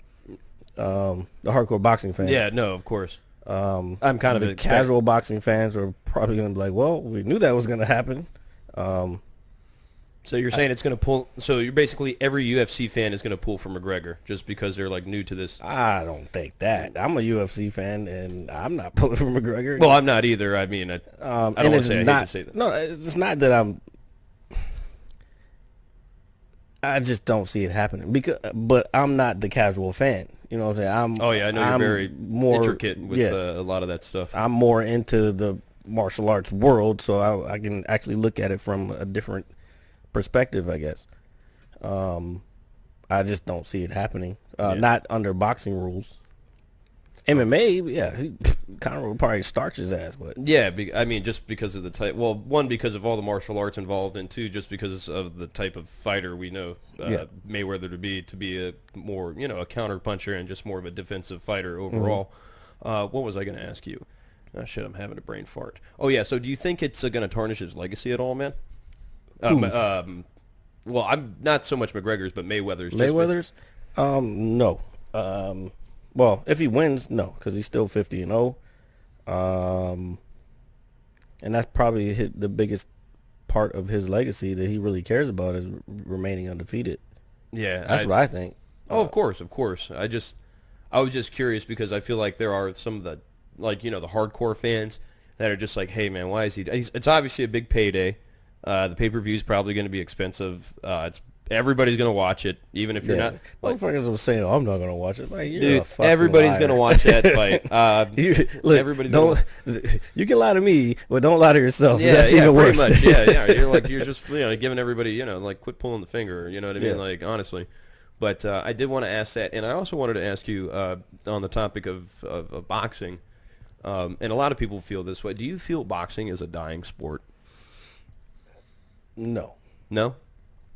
The hardcore boxing fans. Yeah, no, of course. I'm kind of the casual boxing fans are probably going to be like, well, we knew that was going to happen. So you're saying it's going to pull? So you're basically every UFC fan is going to pull for McGregor just because they're like new to this. I don't think that. I'm a UFC fan, and I'm not pulling for McGregor. Well, I'm not either. I mean, I don't want to say I hate to say that. No, it's not that I'm. I just don't see it happening but I'm not the casual fan. You know what I'm saying? I know you're very more intricate with a lot of that stuff. I'm more into the martial arts world, so I can actually look at it from a different perspective, I guess. I just don't see it happening. Not under boxing rules. MMA, yeah, Conor would probably starch his ass, but yeah, I mean, just because of the type. Well, one, because of all the martial arts involved, and two, just because of the type of fighter we know Mayweather to be a more, a counter puncher and just more of a defensive fighter overall. What was I going to ask you? Oh, shit, I'm having a brain fart. Oh yeah, so do you think it's going to tarnish his legacy at all, man? Well, I'm not so much McGregor's, but Mayweather's. No. Well, if he wins, no, because he's still 50-0. And that's probably the biggest part of his legacy that he really cares about is remaining undefeated. Yeah, that's what I think. Oh, of course. I was just curious because I feel like there are some of the, like, the hardcore fans that are just like, hey man, why is he? It's obviously a big payday. The pay-per-view is probably going to be expensive. Everybody's going to watch it, even if you're not. Motherfuckers were saying, I'm not going to watch it. Like, dude, everybody's going to watch that fight. Everybody's you can lie to me, but don't lie to yourself. Yeah, that's even worse. Pretty much. Yeah. You're just giving everybody, like, quit pulling the finger. You know what I mean? Yeah. Like, honestly. But I did want to ask that, and I also wanted to ask you on the topic of boxing, and a lot of people feel this way. Do you feel boxing is a dying sport? No. No?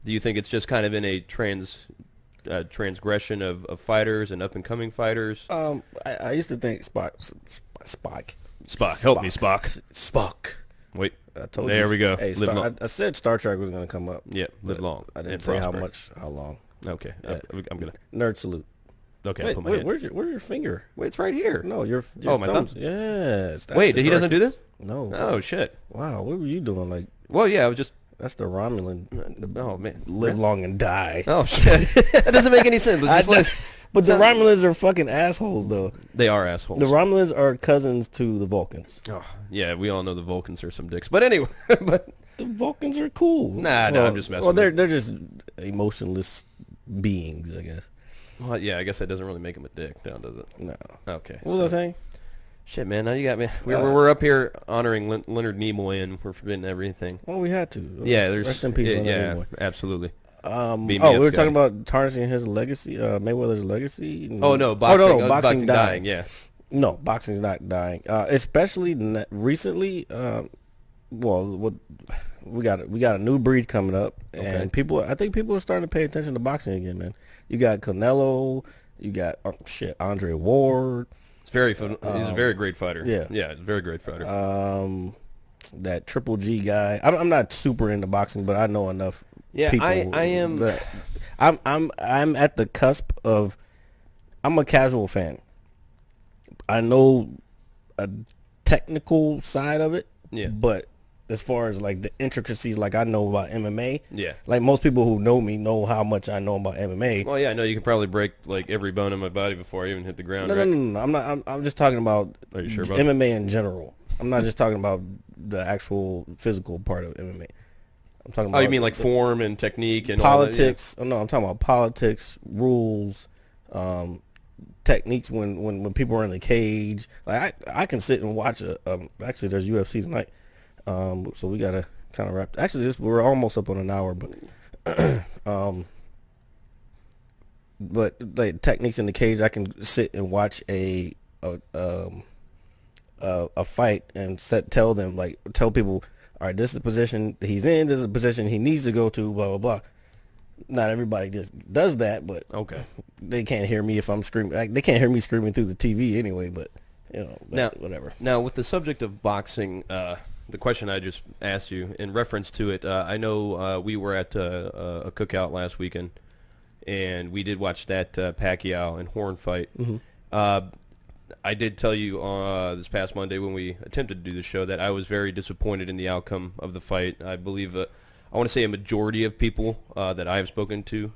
Do you think it's just kind of in a transgression of fighters and up-and-coming fighters? I used to think Spock. Help me, Spock. Spock. Wait. I told there you. we go. Hey, I said Star Trek was going to come up. Yeah, live long. I didn't say how long. Okay. Yeah. I'm going to. Nerd salute. Okay, wait, where's your finger? Wait, it's right here. No, your my thumb. Yes. Wait, he doesn't do this? No. Oh, shit. Wow, what were you doing? Like, well, yeah, I was just. That's the Romulan. Oh man, live long and die. Oh shit, that doesn't make any sense. But the Romulans are fucking assholes, though. They are assholes. The Romulans are cousins to the Vulcans. Oh yeah, we all know the Vulcans are some dicks. But anyway, but the Vulcans are cool. Nah, no, I'm just messing. Well, they're just emotionless beings, I guess. Well, yeah, I guess that doesn't really make him a dick, now, does it? No. Okay. What was I saying? Shit, man, now you got me. We're up here honoring Leonard Nimoy, and we're forbidding everything. Well, we had to. Yeah, there's rest in peace, Leonard Nimoy. Absolutely. We were talking about tarnishing his legacy, Mayweather's legacy. No, boxing dying. Yeah. No, boxing's not dying. Especially recently. We got a new breed coming up, and I think people are starting to pay attention to boxing again, man. You got Canelo, you got Andre Ward. He's a very great fighter. Yeah, very great fighter. That Triple G guy. I'm not super into boxing, but I know enough. Yeah, people. I am. I'm at the cusp of. I'm a casual fan. I know a technical side of it. Yeah. But as far as like the intricacies, like I know about MMA. Yeah. Like most people who know me know how much I know about MMA. Well, yeah, I know you can probably break like every bone in my body before I even hit the ground. No. I'm not. I'm just talking about. Are you sure about MMA in general? I'm not just talking about the actual physical part of MMA. I'm talking about. Oh, you mean like form and technique and politics? All that, yeah. No, I'm talking about politics, rules, techniques when people are in the cage. Like I can sit and watch actually there's UFC tonight. So we gotta kind of wrap. Actually, we're almost up on an hour, but but like techniques in the cage, I can sit and watch a fight and tell people, all right, this is the position he's in, this is the position he needs to go to, blah blah blah. Not everybody just does that, but Okay. they can't hear me if I'm screaming. Like, they can't hear me screaming through the TV anyway. But whatever. Now, with the subject of boxing, the question I just asked you in reference to it, I know we were at a cookout last weekend, and we did watch that Pacquiao and Horn fight. Mm-hmm. I did tell you this past Monday when we attempted to do the show that I was very disappointed in the outcome of the fight. I believe I want to say a majority of people that I have spoken to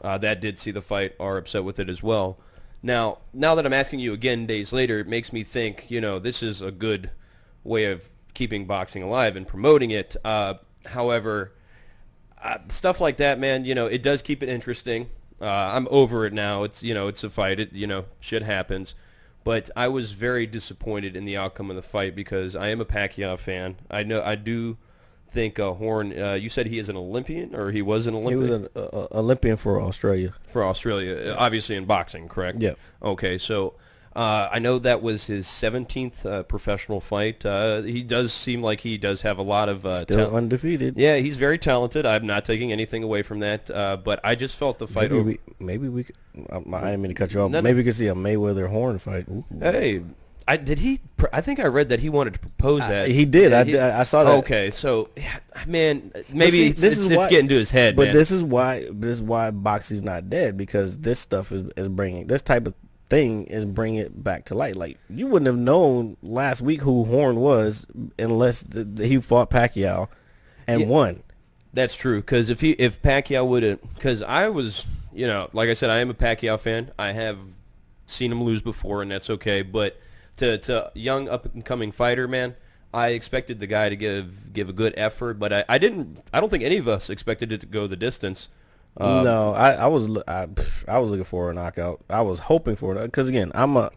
that did see the fight are upset with it as well. Now that I'm asking you again days later, it makes me think, this is a good way of keeping boxing alive and promoting it. However, stuff like that, man, it does keep it interesting. I'm over it now. It's a fight. Shit happens. But I was very disappointed in the outcome of the fight because I am a Pacquiao fan. I do think Horn, you said he is an Olympian, or he was an Olympian? He was an Olympian for Australia. For Australia, obviously in boxing, correct? Yeah. Okay, so I know that was his 17th professional fight. He does seem like he does have a lot of still undefeated. Yeah, he's very talented. I'm not taking anything away from that, but I just felt the fight Maybe we could, I didn't mean to cut you off. Maybe we could see a Mayweather Horn fight. Ooh. Hey, I think I read that he wanted to propose that. He did. I saw that. Okay, so man, maybe it's getting to his head. But man. This is why boxing's not dead, because this stuff is bringing this type of thing is bringing it back to light. Like, you wouldn't have known last week who Horn was unless he fought Pacquiao and won. That's true, because if Pacquiao would have, because I was, like I said, I am a Pacquiao fan. I have seen him lose before, and that's okay. But to young up and coming fighter, man, I expected the guy to give a good effort, but I didn't. I don't think any of us expected it to go the distance. No, I was looking for a knockout. I was hoping for it because, again, I'm a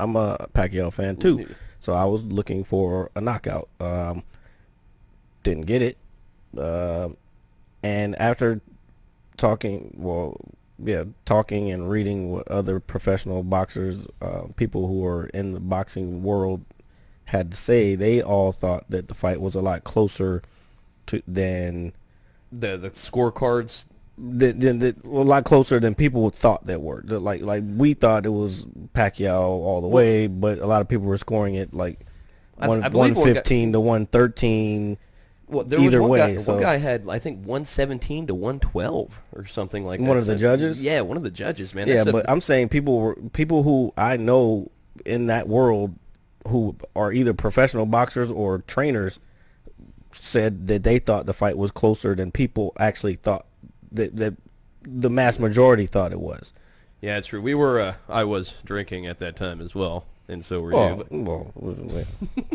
Pacquiao fan too, so I was looking for a knockout. Didn't get it, and after talking and reading what other professional boxers, people who are in the boxing world, had to say, they all thought that the fight was a lot closer than the scorecards. A lot closer than people thought they were. Like we thought it was Pacquiao all the way, but a lot of people were scoring it like 115 to 113. Well, there either was way. One guy had, I think, 117 to 112 or something like that. One of the judges? Yeah, one of the judges, man. Yeah, but I'm saying people who I know in that world who are either professional boxers or trainers said that they thought the fight was closer than people actually thought. That the mass majority thought it was. Yeah, it's true. I was drinking at that time as well, and so were you. Well,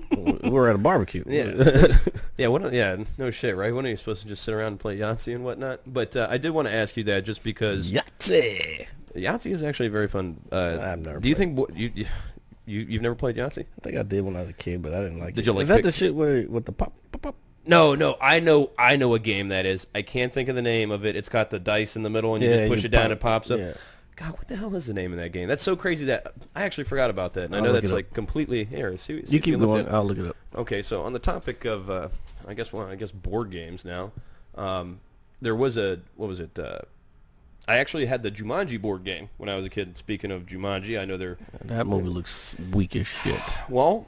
we were at a barbecue. Yeah, yeah. No shit, right? When are you supposed to just sit around and play Yahtzee and whatnot? But I did want to ask you that just because Yahtzee is actually very fun. I've never. Do you think you've never played Yahtzee? I think I did when I was a kid, but I didn't like it. Did you like? Is that the shit with the pop? No, I know a game that is. I can't think of the name of it. It's got the dice in the middle, and you just push it down and it pops up. Yeah. God, what the hell is the name of that game? That's so crazy that I actually forgot about that. And I know that's like completely here. See you keep going. I'll look it up. Okay, so on the topic of I guess board games now, there was what was it? I actually had the Jumanji board game when I was a kid. Speaking of Jumanji, I know that movie looks weak as shit. Well,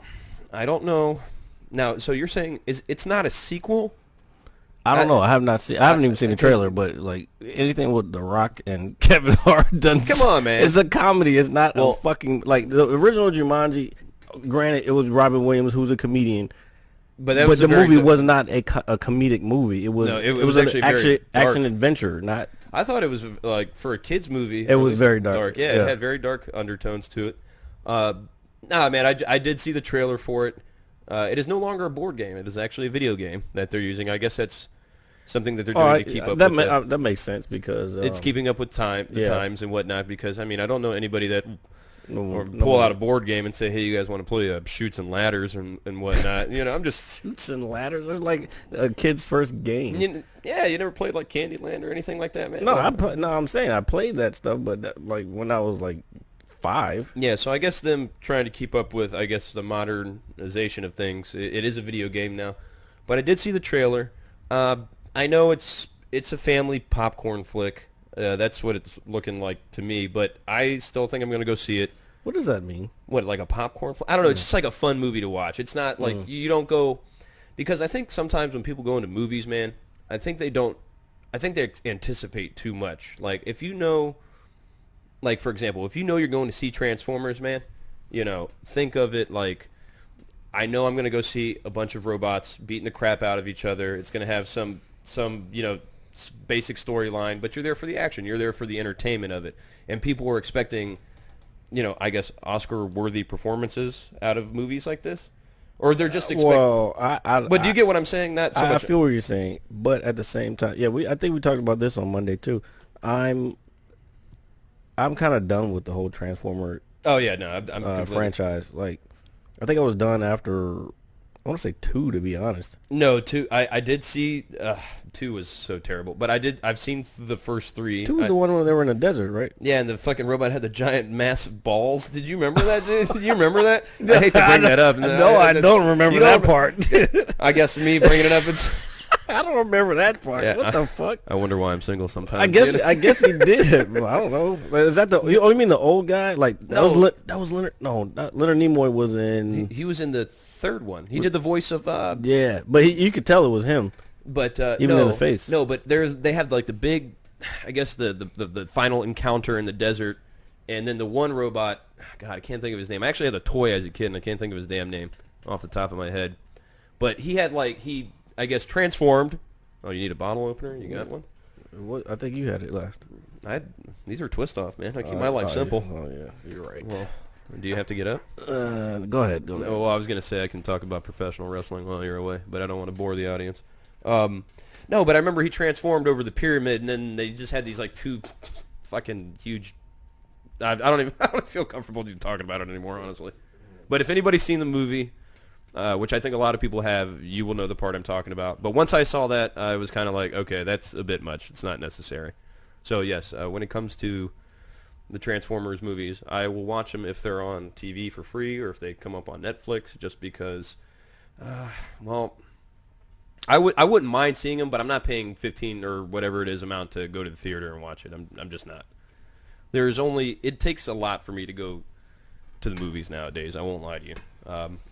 I don't know. Now, so you're saying it's not a sequel? I don't know. I haven't even seen the trailer, but like anything with The Rock and Kevin Hart done. Come on, man. It's a comedy. It's not a fucking, like the original Jumanji. Granted, it was Robin Williams, who's a comedian, but the movie was not a comedic movie. It was it was actually an action adventure. Not. I thought it was like for a kids movie. It was very dark. Yeah, it had very dark undertones to it. Nah, man, I did see the trailer for it. It is no longer a board game. It is actually a video game that they're using. I guess that's something that they're doing to keep up with that makes sense because it's keeping up with times and whatnot. Because I mean, I don't know anybody that or pull out a board game and say, hey, you guys want to play Shoots and Ladders and whatnot. I'm just... Shoots and Ladders? That's like a kid's first game. You never played like Candyland or anything like that, man? No, I'm saying I played that stuff, but like when I was like 5. Yeah, so I guess them trying to keep up with, I guess, the modernization of things. It is a video game now. But I did see the trailer. I know it's a family popcorn flick. That's what it's looking like to me, but I still think I'm going to go see it. What does that mean? What, like a popcorn flick? I don't know. It's just like a fun movie to watch. It's not like you don't go... Because I think sometimes when people go into movies, man, I think they anticipate too much. Like, if you know... Like, for example, if you know you're going to see Transformers, man, think of it like, I know I'm going to go see a bunch of robots beating the crap out of each other. It's going to have some basic storyline, but you're there for the action. You're there for the entertainment of it. And people were expecting, I guess, Oscar-worthy performances out of movies like this. Or they're just expecting... Well, But do you get what I'm saying? Not so much. I feel what you're saying, but at the same time, yeah, I think we talked about this on Monday, too. I'm kind of done with the whole Transformer I'm franchise. Like, I think I was done after, I want to say 2, to be honest. No, 2. I did see 2 was so terrible, but I've seen the first 3. 2 was the one where they were in the desert, right? Yeah, and the fucking robot had the giant massive balls. Did you remember that, dude? Did you remember that? I hate to bring that up. No, I don't remember that part. I guess me bringing it up, it's... I don't remember that part. Yeah, what the fuck? I wonder why I'm single sometimes. I guess he did. Well, I don't know. Is that the? Oh, you mean the old guy? Like that was Leonard? No, Leonard Nimoy was in. He was in the third one. He did the voice of. Yeah, but you could tell it was him. But even in the face. No, but they have like the big, I guess the final encounter in the desert, and then the one robot. God, I can't think of his name. I actually had a toy as a kid, and I can't think of his damn name off the top of my head. But he had I guess transformed. Oh, you need a bottle opener? You got one? What? I think you had it last. These are twist off, man. I keep my life simple. Oh yeah, you're right. Well, do you have to get up? Go ahead. Well, I was gonna say I can talk about professional wrestling while you're away, but I don't want to bore the audience. No, but I remember he transformed over the pyramid, and then they just had these like 2 fucking huge. I don't feel comfortable even talking about it anymore, honestly. But if anybody's seen the movie. Which I think a lot of people have, you will know the part I'm talking about. But once I saw that, I was kind of like, okay, that's a bit much. It's not necessary. So, yes, when it comes to the Transformers movies, I will watch them if they're on TV for free or if they come up on Netflix just because, well, I wouldn't mind seeing them, but I'm not paying 15 or whatever it is amount to go to the theater and watch it. I'm just not. It takes a lot for me to go to the movies nowadays. I won't lie to you.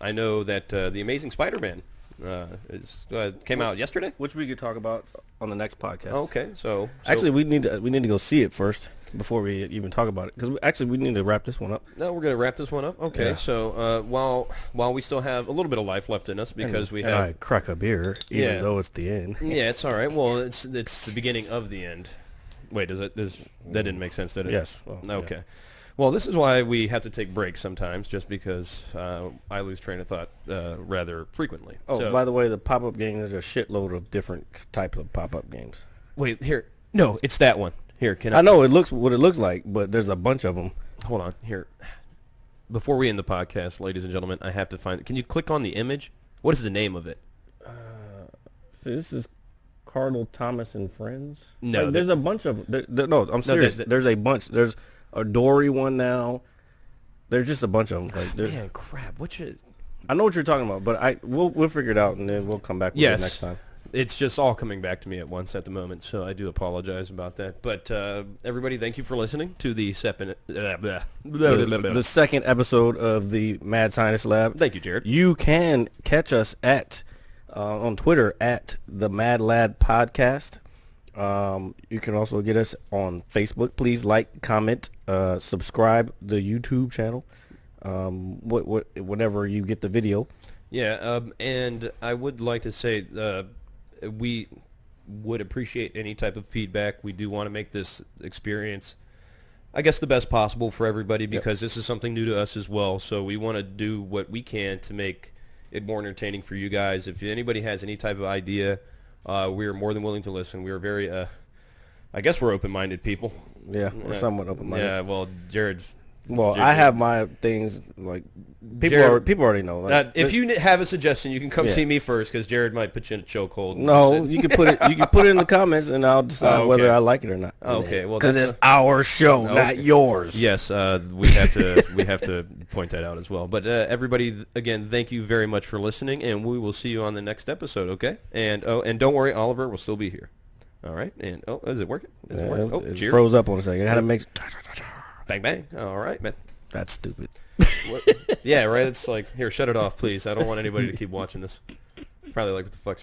I know that The Amazing Spider-Man came out yesterday, which we could talk about on the next podcast. Okay, so actually we need to go see it first before we even talk about it because we need to wrap this one up. No, we're gonna wrap this one up. Okay, yeah. So while we still have a little bit of life left in us because I crack a beer even though it's the end. Yeah, it's all right. Well, it's the beginning of the end. Wait, that didn't make sense, did it? Yes. Well, okay. Yeah. Well, this is why we have to take breaks sometimes, just because I lose train of thought rather frequently. Oh, so, by the way, the pop-up game, there's a shitload of different types of pop-up games. Wait, here. No, it's that one. Here, I know it looks what it looks like, but there's a bunch of them. Hold on. Here. Before we end the podcast, ladies and gentlemen, I have to find... Can you click on the image? What is the name of it? See, this is Cardinal Thomas and Friends. No. Like, there's a bunch of them. No, I'm serious. There's a bunch. There's a Dory one now. There's just a bunch of them. Like, man, crap! I know what you're talking about, but we'll figure it out and then we'll come back with it next time. It's just all coming back to me at once at the moment, so I do apologize about that. But everybody, thank you for listening to the second episode of the Mad Scientist Lab. Thank you, Jared. You can catch us on Twitter at the Mad Lad Podcast. You can also get us on Facebook. Please like, comment, subscribe the YouTube channel. Whenever you get the video. Yeah, and I would like to say we would appreciate any type of feedback. We do want to make this experience, I guess, the best possible for everybody because this is something new to us as well. So we want to do what we can to make it more entertaining for you guys. If anybody has any type of idea, we are more than willing to listen. We are very, I guess we're open-minded people. Yeah, we're somewhat open-minded. Yeah, well, Jared's Well, I have my things like people already know. Like, if you have a suggestion, you can come see me first because Jared might put you in a chokehold. No, you can put it. You can put it in the comments, and I'll decide whether I like it or not. Okay, well, because it's our show, not yours. Yes, we have to point that out as well. But everybody, again, thank you very much for listening, and we will see you on the next episode. Okay, and don't worry, Oliver will still be here. All right, and is it working? Is it working? It froze up on a second. I had to make bang bang. All right, man. That's stupid. Yeah, right. It's like, here, shut it off, please. I don't want anybody to keep watching this. Probably like, what the fuck's